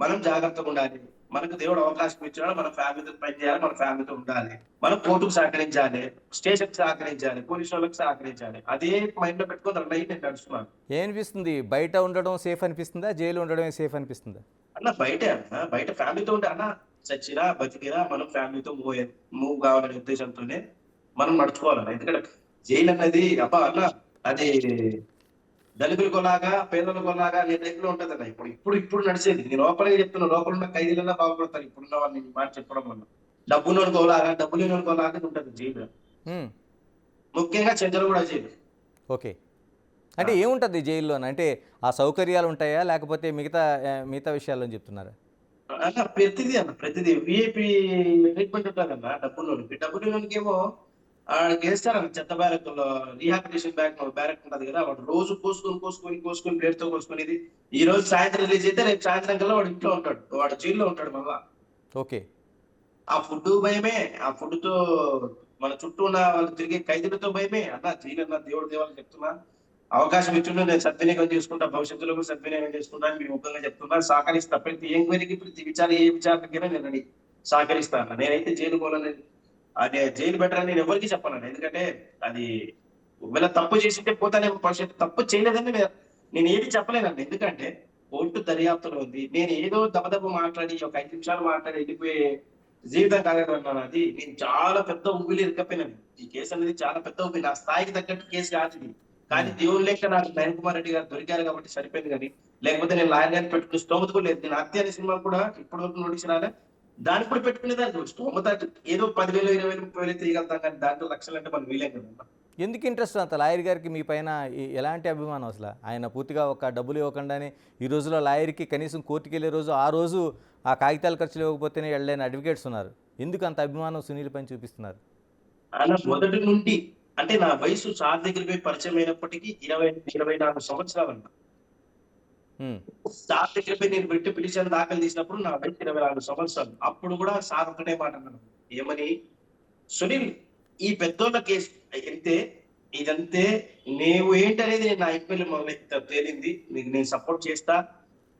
మనం జాగ్రత్తగా ఉండాలి. మనకు దేవుడు అవకాశం ఇచ్చినాడు. మన ఫ్యామిలీతో పని చేయాలి. మన ఫ్యామిలీతో ఉండాలి. మనం కోర్టుకు సహకరించాలి. స్టేషన్ సహకరించాలి. పోలీసు వాళ్ళకి సహకరించాలి. అదే మైండ్ లో పెట్టుకొని రన్ అయ్యి నేను నడుస్తున్నాను. ఏమనిపిస్తుంది? బయట ఉండడం సేఫ్ అనిపిస్తుందా, జైలు ఉండడమే సేఫ్ అనిపిస్తుందా? అన్న బయటే అన్న బయట ఫ్యామిలీతో ఉంటే అన్న చచ్చిరా బతికిరా మనం ఫ్యామిలీతో మూవ్ కావాలనే ఉద్దేశంతోనే మనం నడుచుకోవాలన్న. ఎందుకంటే జైలు అన్నది అబ్బా అన్న అది దళితుల కొలాగా పేదల కొలాగా అనే టైప్ లో ఉంటదన్న. ఇప్పుడు నడిచేది నేను లోపలే చెప్తున్నా. లోపల ఉన్న ఖైదీలన్నా బాగుపడతారు ఇప్పుడున్న వాళ్ళని ఈ మాట చెప్పడం వల్ల. డబ్బున్నోడు కోలాగా డబ్బు లేని కోలాగా ఉంటది జైలు. ఉమ్, ముఖ్యంగా చెంచలు కూడా జైలు. ఓకే. అంటే ఏముంటుంది జైల్లోన? అంటే ఆ సౌకర్యాలు ఉంటాయా, లేకపోతే మిగతా విషయాల్లో చెప్తున్నారా? అన్న ప్రతిదీ విఐపి ట్రీట్మెంట్ ఉంటుందన్న. డబ్బులోనికి ఏమో ఆడికి వేస్తారన్న చెత్త బ్యారక్లో. రీహాబిలిటేషన్ బ్యారక్ ఉంటది కదా, వాడు రోజు కోసుకొని ప్లేట్ తో కోసుకొని ఇది ఈ రోజు సాయంత్రం రిలీజ్ అయితే రేపు సాయంత్రం కల్లా వాడు ఇంట్లో ఉంటాడు. వాడు జైల్లో ఉంటాడు మళ్ళా. ఓకే. ఆ ఫుడ్ భయమే. ఆ ఫుడ్ తో మన చుట్టూ ఉన్న వాళ్ళు తిరిగే ఖైదీలతో భయమే. అన్న జైలు అన్న దేవుడు దేవాలని చెప్తున్నా. అవకాశం ఇచ్చిండు నేను సద్వినియోగం చేసుకుంటా. భవిష్యత్తులో కూడా సద్వినియోగం చేసుకుంటా అని మీ ముఖంగా చెప్తున్నా. సహకరిస్తా. ప్రతి ఎంక్వైరీకి ప్రతి విచారణకైనా నేను రెడీ. సహకరిస్తా అన్న. నేనైతే జైలు పోలని అదే జైలు బెటర్ అని నేను ఎవరికి చెప్పను. ఎందుకంటే అది ఒకవేళ తప్పు చేసింటే పోతానే భవిష్యత్తు. తప్పు చేయలేదని నేను ఏది చెప్పలేనండి. ఎందుకంటే కోర్టు దర్యాప్తులో ఉంది. నేను ఏదో దబదబ మాట్లాడి ఒక 5 నిమిషాలు మాట్లాడి వెళ్ళిపోయే జీవితం కాదన్నాను. అది నేను చాలా పెద్ద ఉబ్బిలి ఇరకపోయినాను. ఈ కేసు అనేది చాలా పెద్ద ఉబ్బి. నా స్థాయికి తగ్గట్టు కేసు కాదు ఇది. కానీ దేవుడు లేక నాకు నయన్ కుమార్ రెడ్డి గారు దొరికారు కాబట్టి సరిపోయింది. కానీ లేకపోతే నేను లాయర్ గారిని పెట్టుకునే స్తోమత కూడా లేదు. నేను హత్య అనే సినిమా కూడా ఇప్పటి వరకు నోటీస్ రాలే. దానికి కూడా పెట్టుకునేదాన్ని స్తోమత. ఏదో 10,000 20,000 30,000 తీయగలుగుతాం కానీ దాంట్లో లక్షలు అంటే మనం వీలేం కదా. ఎందుకు ఇంట్రెస్ట్ అంత లాయర్ గారికి మీ పైన? ఎలాంటి అభిమానం అసలు? ఆయన పూర్తిగా ఒక డబ్బులు ఇవ్వకుండానే ఈ రోజులో లాయర్కి కనీసం కోర్టుకి వెళ్ళే రోజు ఆ రోజు ఆ కాగితాల ఖర్చులు ఇవ్వకపోతేనే వెళ్ళలేని అడ్వకేట్స్ ఉన్నారు. ఎందుకు అంత అభిమానం సునీల్ పైన చూపిస్తున్నారు? అలా మొదటి నుండి అంటే నా వయసు సార్ దగ్గర పోయి పరిచయం అయినప్పటికీ 24 సంవత్సరాలు అన్న. ఉమ్, సార్ దగ్గర పోయి నేను పెట్టి పిటిషన్ దాఖలు చేసినప్పుడు నా వయసు 24 సంవత్సరాలు. అప్పుడు కూడా సార్ ఒకటే మాట అన్నాను. ఏమని? సునీల్, ఈ పెద్దోళ్ళ కేసు అయితే ఇదంతే. నీవు ఏంటనేది నేను నా ఎంపీలు మొదలెత్తా తేలింది. నీకు నేను సపోర్ట్ చేస్తా.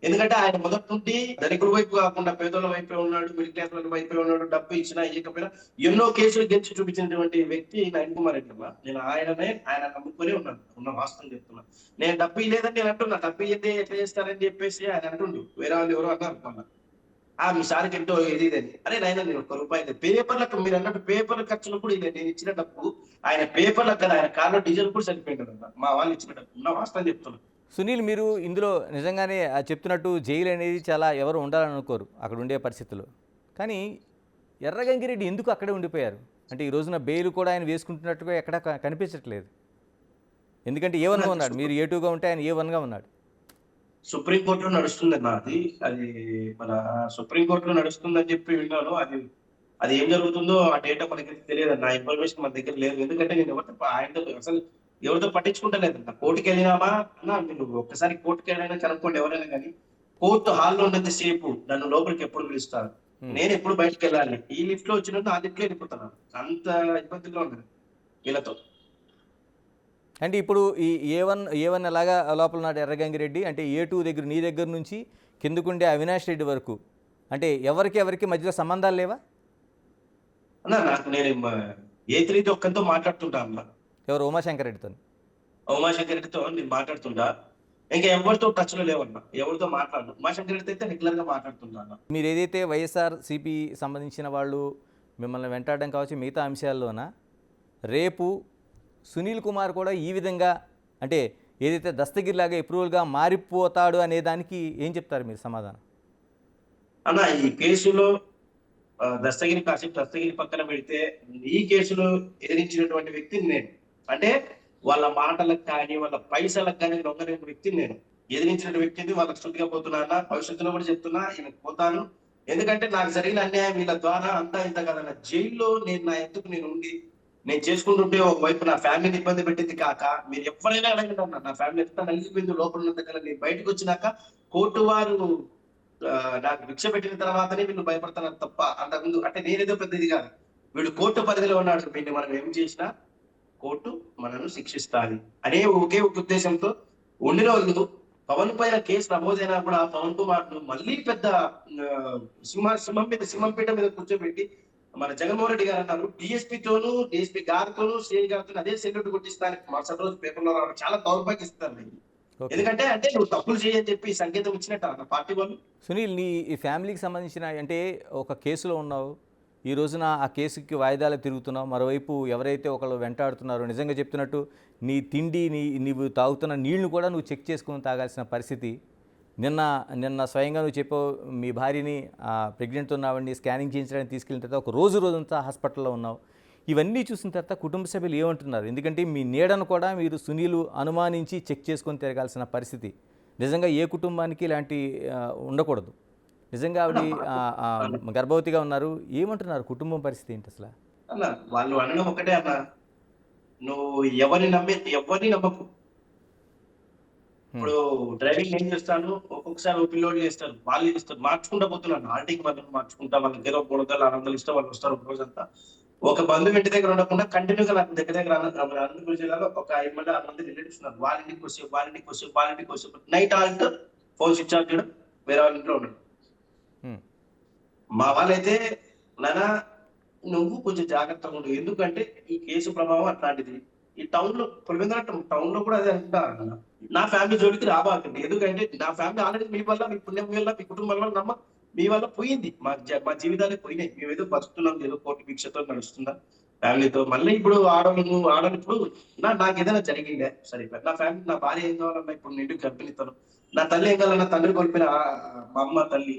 ఎందుకంటే ఆయన మొదటి నుండి ధనికుల వైపు కాకుండా పేదోళ్ళ వైపే ఉన్నాడు. మిడిల్ క్లాస్ వాళ్ళ వైపే ఉన్నాడు. డబ్బు ఇచ్చినా ఇవ్వకపోయినా ఎన్నో కేసులు గెలిచి చూపించినటువంటి వ్యక్తి నయన్ కుమార్ రెడ్డి అమ్మ. నేను ఆయన నమ్ముకునే ఉన్నాను. ఉన్న వాస్తవం చెప్తున్నా. నేను డబ్బు ఇవ్వలేదని నేను అంటున్నా. డబ్బు ఇస్తే ఎట్లా చేస్తారని చెప్పేసి ఆయన అంటుండు. వేరే వాళ్ళు ఎవరో అన్నారు మళ్ళీ. మీ సార్కి ఎంతో ఇది ఇదని. అరే నాయన నేను ₹1 పేపర్లకు మీరు అన్నట్టు పేపర్ల ఖర్చులు కూడా ఇది నేను ఇచ్చిన డబ్బు ఆయన పేపర్లకు కదా, ఆయన కార్లో డీజిల్ కూడా సరిపోయింది. మా వాళ్ళు ఇచ్చిన డబ్బు ఉన్న వాస్తవం చెప్తున్నా. సునీల్, మీరు ఇందులో నిజంగానే చెప్తున్నట్టు జైలు అనేది చాలా ఎవరు ఉండాలని అనుకోరు అక్కడ ఉండే పరిస్థితుల్లో. కానీ ఎర్రగంగిరెడ్డి ఎందుకు అక్కడే ఉండిపోయారు? అంటే ఈ రోజున బెయిల్ కూడా ఆయన వేసుకుంటున్నట్టుగా ఎక్కడ కనిపించట్లేదు. ఎందుకంటే A1గా ఉన్నాడు, మీరు A2గా ఉంటే ఆయన A1గా ఉన్నాడు. సుప్రీంకోర్టులో నడుస్తుందన్న. అది మన సుప్రీంకోర్టులో నడుస్తుందని చెప్పి విన్నాను. అది ఏం జరుగుతుందో ఆ డేటా మనకి తెలియదు. నా ఇన్ఫర్మేషన్ మన దగ్గర లేదు. ఎందుకంటే నేను ఆయనతో అసలు ఎవరితో పట్టించుకుంటలేదన్న. కోర్టుకి వెళ్ళినామా అన్న, మీరు ఒక్కసారి కోర్టుకి వెళ్ళినా కనుక్కోండి ఎవరైనా కానీ. కోర్టు హాల్లో ఉన్నంత సేపు నన్ను లోపలికి ఎప్పుడు పిలుస్తారు, నేను ఎప్పుడు బయటకు వెళ్ళాలి, ఈ లిఫ్ట్ లో వచ్చినట్టు ఆ లిఫ్ట్ లో వెళ్ళిపోతున్నాను. అంత ఇబ్బందిగా ఉన్నది వీళ్ళతో. అంటే ఇప్పుడు ఈ A1 ఎలాగా లోపల ఉన్నాడు ఎర్రగంగిరెడ్డి, అంటే A2 దగ్గర నీ దగ్గర నుంచి కిందకుండే అవినాష్ రెడ్డి వరకు అంటే ఎవరికి మధ్యలో సంబంధాలు లేవా? అన్న నేను A3 ఒక్కరితో మాట్లాడుతుంటా అన్న. ఎవరు? ఉమాశంకర్ రెడ్డితో? ఉమాశంకర్ రెడ్డితో నేను మాట్లాడుతుంటా. ఇంకా ఎవరితో టచ్ లో లేవన్నా. ఎవరితో మాట్లాడు. ఉమాశంకర్ రెడ్డితో అయితే రెగ్యులర్ గా మాట్లాడుతుంటా అన్న. మీరు ఏదైతే వైఎస్ఆర్సీపీ సంబంధించిన వాళ్ళు మిమ్మల్ని వెంటాడడం కావచ్చు మిగతా అంశాల్లోన రేపు సునీల్ కుమార్ కూడా ఈ విధంగా అంటే ఏదైతే దస్తగిరిలాగా అప్రూవల్గా మారిపోతాడు అనే దానికి ఏం చెప్తారు మీరు సమాధానం? అన్న ఈ కేసులో దస్తగిరి పక్కన పెడితే ఈ కేసులో ఎదిరించినటువంటి వ్యక్తిని నేను. అంటే వాళ్ళ మాటలకు కానీ వాళ్ళ పైసలకు కానీ లొంగలేని వ్యక్తిని నేను. ఎదిరించిన వ్యక్తిని వాళ్ళకి శుద్ధిగా పోతున్నా. భవిష్యత్తులో కూడా చెప్తున్నా ఈయనకు పోతాను. ఎందుకంటే నాకు జరిగిన అన్యాయం వీళ్ళ ద్వారా అంతా ఇంత కదన్న. జైల్లో నా ఎందుకు నేను ఉండి నేను చేసుకుంటుంటే ఒకవైపు నా ఫ్యామిలీని ఇబ్బంది పెట్టింది కాక మీరు ఎవరైనా అడగండి అన్న. నా ఫ్యామిలీ ఎంత నలిగిపోయింది లోపల ఉన్నంత కల. నేను బయటకు వచ్చినాక కోర్టు వారు నాకు భిక్ష పెట్టిన తర్వాతనే వీళ్ళు భయపడుతున్నారు తప్ప అంతకుముందు అంటే నేనేదో పెద్దది కాదు. వీడు కోర్టు పరిధిలో ఉన్నాడు, వీడిని మనం ఏం చేసినా కోర్టు మనల్ని శిక్షిస్తాది అనే ఒకే ఒక ఉద్దేశంతో ఉండిన వాళ్ళు పవన్ పైన కేసు నమోదైనా కూడా పవన్ కుమార్ ను మళ్ళీ పెద్ద సింహం పీఠ మీద కూర్చోబెట్టి మన జగన్మోహన్ రెడ్డి గారు అన్నారు డిఎస్పీ గారితోనూ సిఐ గారితో అదే సెల్యూట్ కొట్టిస్తానికి మరుసటి రోజు పేపర్లో రావడం చాలా దౌర్భాగ్యస్తారు. ఎందుకంటే నువ్వు తప్పులు చేయని చెప్పి సంకేతం ఇచ్చినట్టు అన్న పార్టీ వాళ్ళు. సునీల్, నీ ఈ ఫ్యామిలీకి సంబంధించిన అంటే ఒక కేసులో ఉన్నావు, ఈ రోజున ఆ కేసుకి వాయిదాలు తిరుగుతున్నావు, మరోవైపు ఎవరైతే ఒకళ్ళు వెంటాడుతున్నారో నిజంగా చెప్తున్నట్టు నీ తిండి నీవు తాగుతున్న నీళ్లు కూడా నువ్వు చెక్ చేసుకుని తాగాల్సిన పరిస్థితి. నిన్న స్వయంగా నువ్వు చెప్పావు, మీ భార్యని ప్రెగ్నెంట్ ఉన్నవాడిని స్కానింగ్ చేయించడానికి తీసుకెళ్ళిన తర్వాత ఒక రోజంతా హాస్పిటల్లో ఉన్నావు. ఇవన్నీ చూసిన తర్వాత కుటుంబ సభ్యులు ఏమంటున్నారు? ఎందుకంటే మీ నీడను కూడా మీరు సునీలు అనుమానించి చెక్ చేసుకొని తిరగాల్సిన పరిస్థితి. నిజంగా ఏ కుటుంబానికి ఇలాంటి ఉండకూడదు. నిజంగా ఆవిడ గర్భవతిగా ఉన్నారు. ఏమంటున్నారు? కుటుంబం పరిస్థితి ఏంటి అసలు? అన్న వాళ్ళు అనడం ఒకటే అన్న, నువ్వు ఎవరిని నమ్మకు. ఇప్పుడు డ్రైవింగ్ నేను చేస్తాను, ఒక్కొక్కసారి ఓపీ లోడ్ చేస్తాను, వాళ్ళు చేస్తారు, మార్చుకుంటా పోతున్నాను. ఆర్టీకి మాత్రం మార్చుకుంటా, వాళ్ళకి ఏదో 300 600 ఇష్టం, వాళ్ళు వస్తారు ఒక రోజంతా. ఒక బంధువు ఇంటి దగ్గర ఉండకుండా కంటిన్యూగా నాకు దగ్గర అనంతపురం జిల్లాలో ఒక 5 మంది 6 మంది రిలేటివ్స్ ఉన్నారు. వాళ్ళ ఇంటికి వచ్చి night Alt phone switch off చేయడం, వేరే వాళ్ళ ఇంట్లో ఉండడం. మా వాళ్ళైతే నాన్న నువ్వు కొంచెం జాగ్రత్తగా ఉండు, ఎందుకంటే ఈ కేసు ప్రభావం అట్లాంటిది. ఈ టౌన్ లో టౌన్ లో కూడా అదే అంటున్నారు, నా ఫ్యామిలీ జోలికి రాబాకండి, ఎందుకంటే నా ఫ్యామిలీ ఆల్రెడీ మీ వల్ల, మీ పుణ్యం వల్ల, మీ కుటుంబం వల్ల మీ వల్ల పోయింది. మా జీవితాలే పోయినాయి. మేము ఏదో బతుకుతున్నాం, ఏదో కోటి భిక్షతో నడుస్తుందా ఫ్యామిలీతో. మళ్ళీ ఇప్పుడు ఇప్పుడు నాకు ఏదైనా జరిగిందే సరే, నా ఫ్యామిలీ, నా భార్య ఏం కావాలన్నా, ఇప్పుడు నేను గర్భిణిస్తాను, నా తల్లి ఏం కావాలన్నా, తండ్రి కోల్పోయిన మా అమ్మ తల్లి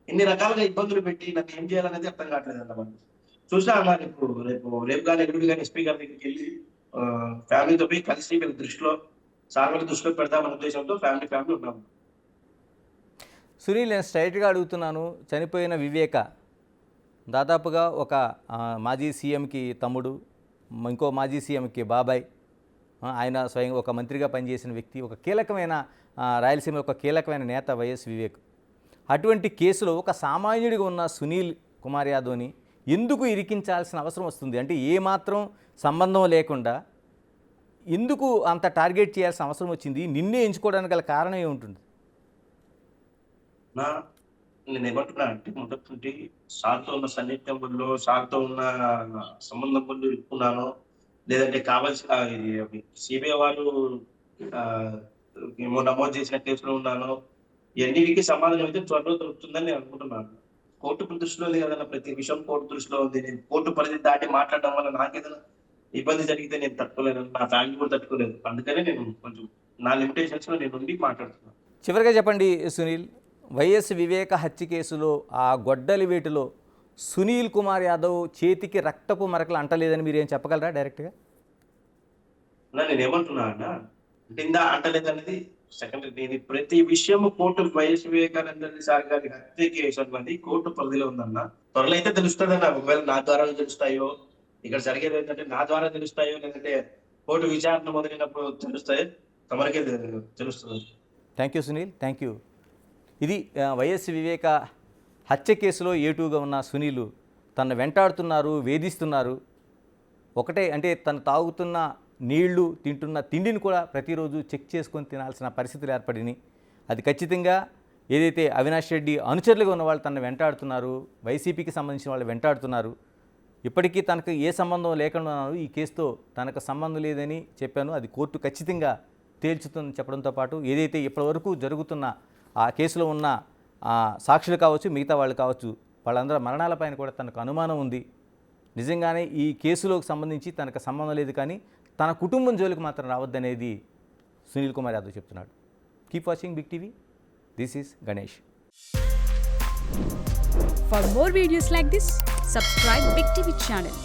ఎన్ని రకాలుగా ఇబ్బందులు పెట్టి నన్ను ఏం చేయాలనేది అర్థం కావట్లేదు అన్నమాట. చూసినా అన్నారు, ఇప్పుడు రేపు కానీ ఎల్లుండి కానీ ఎస్పీ గారి దగ్గరికి వెళ్ళి ఫ్యామిలీతో పోయి కలిసి వీళ్ళ దృష్టిలో పెడతామనే ఉద్దేశంతో ఫ్యామిలీ ఉన్నాము. సునీల్, నేను స్ట్రైట్గా అడుగుతున్నాను. చనిపోయిన వివేక దాదాపుగా ఒక మాజీ సీఎంకి తమ్ముడు, ఇంకో మాజీ సీఎంకి బాబాయ్, ఆయన స్వయంగా ఒక మంత్రిగా పనిచేసిన వ్యక్తి, ఒక కీలకమైన రాయలసీమ ఒక కీలకమైన నేత వైఎస్ వివేక్. అటువంటి కేసులో ఒక సామాన్యుడిగా ఉన్న సునీల్ కుమార్ యాదవ్ని ఎందుకు ఇరికించాల్సిన అవసరం వస్తుంది? అంటే ఏమాత్రం సంబంధం లేకుండా ఎందుకు అంత టార్గెట్ చేయాల్సిన అవసరం వచ్చింది? నిన్నే ఎంచుకోవడానికి గల కారణం ఏముంటుంది? నేను ఏమంటున్నా అంటే, మొదటి సార్తో ఉన్న సన్నిహిత్యం వల్ల, సార్తో ఉన్న సంబంధం వల్ల ఇరుక్కున్నాను, లేదంటే కావాల్సి సిబిఐ వారు ఏమో నమోదు చేసిన కేసులో ఉన్నాను, ఇవన్నిటికీ సమాధానం అయితే త్వరలో దొరుకుతుందని నేను అనుకుంటున్నాను. కోర్టు దృష్టిలో ఉంది కదన్నా, ప్రతి విషయం కోర్టు దృష్టిలో ఉంది. నేను కోర్టు పరిధి దాటి మాట్లాడడం వల్ల నాకేదైనా ఇబ్బంది జరిగితే నేను తట్టుకోలేను, నా ఫ్యామిలీ కూడా తట్టుకోలేదు. అందుకనే నేను కొంచెం నా లిమిటేషన్స్ లో నేను ఉండి మాట్లాడుతున్నాను. చివరిగా చెప్పండి సునీల్, వైఎస్ వివేక హత్య కేసులో ఆ గొడ్డలి వేటులో సునీల్ కుమార్ యాదవ్ చేతికి రక్తపు మరకలు అంటలేదని మీరు ఏం చెప్పగలరా డైరెక్ట్గా? నేను ఏమంటున్నా అన్నా, అంటలేదు అనేది సెకండరీ. నేను ప్రతి విషయం కోర్టు వైఎస్ వివేకానంద సార్ గారి హత్య కేసు అన్నది కోర్టు పరిధిలో ఉందన్న. త్వరలో అయితే తెలుస్తుందన్న. ఒకవేళ నా ద్వారా తెలుస్తాయో, ఇక్కడ జరిగేది ఏంటంటే నా ద్వారా తెలుస్తాయో, లేదంటే కోర్టు విచారణ మొదలైనప్పుడు తెలుస్తాయో, తమరికే తెలుస్తుంది. Thank you Sunil, thank you. ఇది వైఎస్ వివేక హత్య కేసులో ఏటూగా ఉన్న సునీలు తను వెంటాడుతున్నారు, వేధిస్తున్నారు. ఒకటే అంటే తను తాగుతున్న నీళ్లు, తింటున్న తిండిని కూడా ప్రతిరోజు చెక్ చేసుకొని తినాల్సిన పరిస్థితులు ఏర్పడినాయి. అది ఖచ్చితంగా ఏదైతే అవినాష్ రెడ్డి అనుచరులుగా ఉన్న వాళ్ళు తనను వెంటాడుతున్నారు, వైసీపీకి సంబంధించిన వాళ్ళు వెంటాడుతున్నారు. ఇప్పటికీ తనకు ఏ సంబంధం లేకుండా ఈ కేసుతో తనకు సంబంధం లేదని చెప్పాను. అది కోర్టు ఖచ్చితంగా తేల్చుతుందని చెప్పడంతో పాటు ఏదైతే ఇప్పటివరకు జరుగుతున్న ఆ కేసులో ఉన్న సాక్షులు కావచ్చు, మిగతా వాళ్ళు కావచ్చు, వాళ్ళందరూ మరణాలపైన కూడా తనకు అనుమానం ఉంది. నిజంగానే ఈ కేసులోకి సంబంధించి తనకు సంబంధం లేదు, కానీ తన కుటుంబం జోలికి మాత్రం రావద్దనేది సునీల్ కుమార్ యాదవ్ చెప్తున్నాడు. Keep watching Big TV. This is Ganesh. For more videos like this, subscribe Big TV channel.